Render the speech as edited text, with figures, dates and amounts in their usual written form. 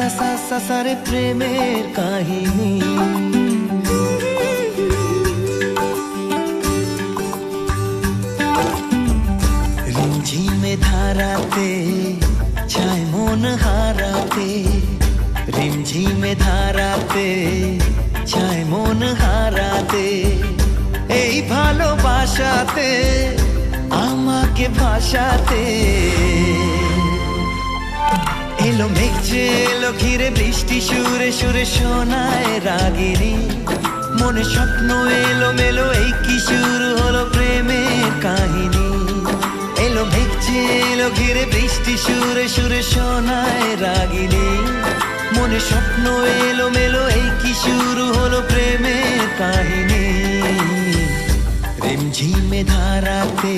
সা সা সা সা রে প্রেমের কাহিনী। রিমঝিমে ধারাতে চায় মন হারাতে, রিমঝিমে ধারাতে চায় মন হারাতে, এই ভালোবাসাতে আমাকে ভাসাতে। এলো মেঘ যে এলো ঘিরে বৃষ্টি সুরে সুরে শোনায় রাগিনী, মনে স্বপ্ন এলো মেলো এই কি শুরু হলো প্রেমের কাহিনী। এলো মেঘ যে এলো ঘিরে বৃষ্টি সুরে সুরে শোনায় রাগিনী, মনে স্বপ্ন এলো মেলো এই কি শুরু হলো প্রেমের কাহিনী। রিমঝিমে ধারাতে